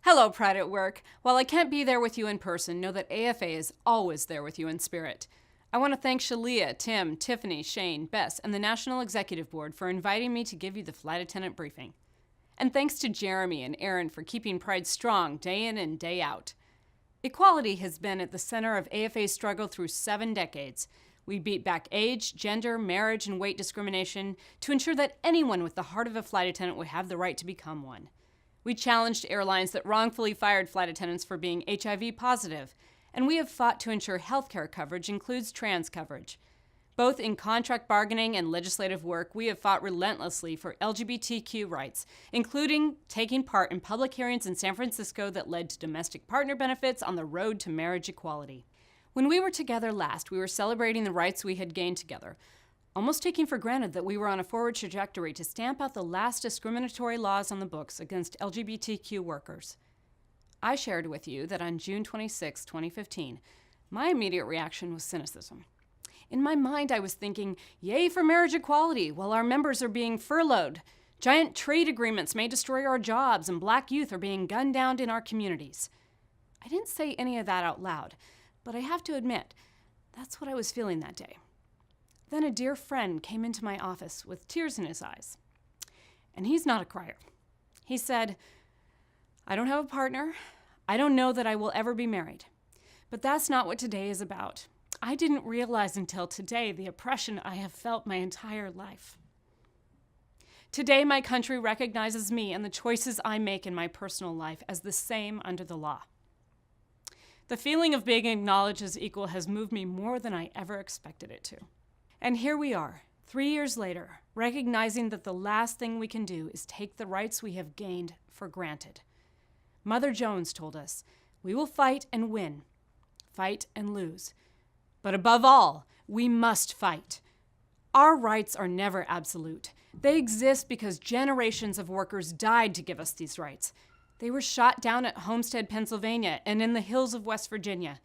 Hello, Pride at Work. While I can't be there with you in person, know that AFA is always there with you in spirit. I want to thank Shalia, Tim, Tiffany, Shane, Bess, and the National Executive Board for inviting me to give you the flight attendant briefing. And thanks to Jeremy and Aaron for keeping Pride strong day in and day out. Equality has been at the center of AFA's struggle through 7 decades. We beat back age, gender, marriage, and weight discrimination to ensure that anyone with the heart of a flight attendant would have the right to become one. We challenged airlines that wrongfully fired flight attendants for being HIV positive, and we have fought to ensure healthcare coverage includes trans coverage. Both in contract bargaining and legislative work, we have fought relentlessly for LGBTQ rights, including taking part in public hearings in San Francisco that led to domestic partner benefits on the road to marriage equality. When we were together last, we were celebrating the rights we had gained together, almost taking for granted that we were on a forward trajectory to stamp out the last discriminatory laws on the books against LGBTQ workers. I shared with you that on June 26, 2015, my immediate reaction was cynicism. In my mind, I was thinking, yay for marriage equality, while our members are being furloughed. Giant trade agreements may destroy our jobs, and Black youth are being gunned down in our communities. I didn't say any of that out loud, but I have to admit, that's what I was feeling that day. Then a dear friend came into my office with tears in his eyes. And he's not a crier. He said, I don't have a partner. I don't know that I will ever be married. But that's not what today is about. I didn't realize until today the oppression I have felt my entire life. Today, my country recognizes me and the choices I make in my personal life as the same under the law. The feeling of being acknowledged as equal has moved me more than I ever expected it to. And here we are, 3 years later, recognizing that the last thing we can do is take the rights we have gained for granted. Mother Jones told us, we will fight and win, fight and lose. But above all, we must fight. Our rights are never absolute. They exist because generations of workers died to give us these rights. They were shot down at Homestead, Pennsylvania, and in the hills of West Virginia.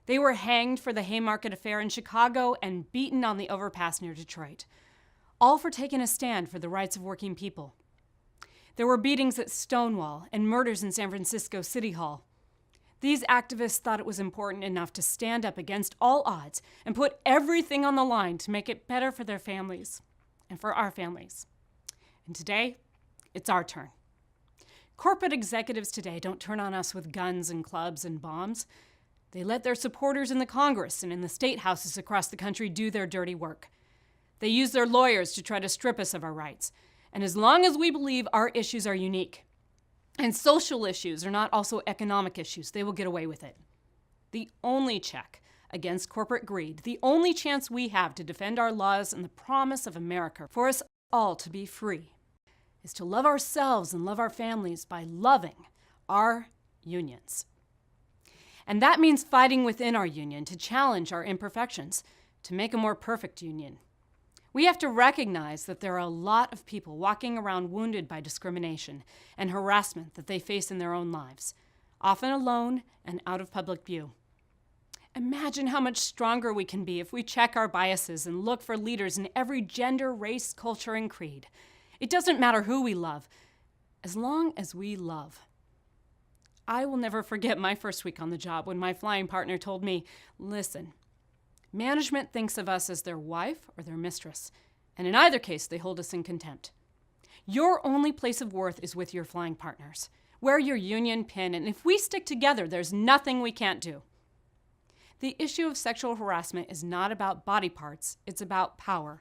They were hanged for the Haymarket Affair in Chicago and beaten on the overpass near Detroit, all for taking a stand for the rights of working people. There were beatings at Stonewall and murders in San Francisco City Hall. These activists thought it was important enough to stand up against all odds and put everything on the line to make it better for their families and for our families. And today, it's our turn. Corporate executives today don't turn on us with guns and clubs and bombs. They let their supporters in the Congress and in the state houses across the country do their dirty work. They use their lawyers to try to strip us of our rights. And as long as we believe our issues are unique and social issues are not also economic issues, they will get away with it. The only check against corporate greed, the only chance we have to defend our laws and the promise of America for us all to be free, is to love ourselves and love our families by loving our unions. And that means fighting within our union to challenge our imperfections, to make a more perfect union. We have to recognize that there are a lot of people walking around wounded by discrimination and harassment that they face in their own lives, often alone and out of public view. Imagine how much stronger we can be if we check our biases and look for leaders in every gender, race, culture, and creed. It doesn't matter who we love, as long as we love. I will never forget my first week on the job when my flying partner told me, listen, management thinks of us as their wife or their mistress, and in either case, they hold us in contempt. Your only place of worth is with your flying partners. Wear your union pin, and if we stick together, there's nothing we can't do. The issue of sexual harassment is not about body parts, it's about power.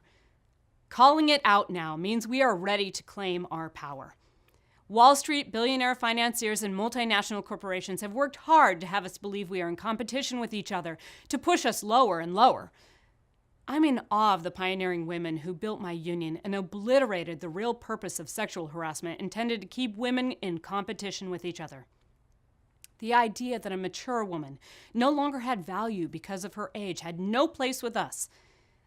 Calling it out now means we are ready to claim our power. Wall Street, billionaire financiers, and multinational corporations have worked hard to have us believe we are in competition with each other, to push us lower and lower. I'm in awe of the pioneering women who built my union and obliterated the real purpose of sexual harassment intended to keep women in competition with each other. The idea that a mature woman no longer had value because of her age had no place with us.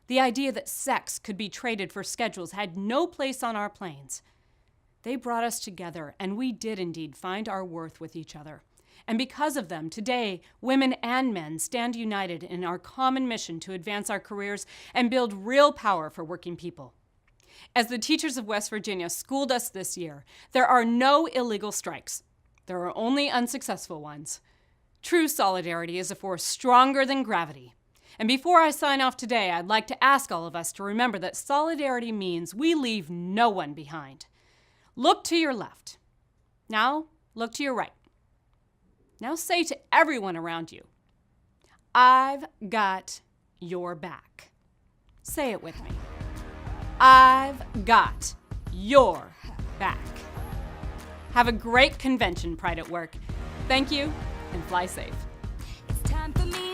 The idea that sex could be traded for schedules had no place on our planes. They brought us together, and we did indeed find our worth with each other. And because of them, today, women and men stand united in our common mission to advance our careers and build real power for working people. As the teachers of West Virginia schooled us this year, there are no illegal strikes. There are only unsuccessful ones. True solidarity is a force stronger than gravity. And before I sign off today, I'd like to ask all of us to remember that solidarity means we leave no one behind. Look to your left. Now, look to your right. Now say to everyone around you, I've got your back. Say it with me. I've got your back. Have a great convention, Pride at Work. Thank you, and fly safe. It's time for me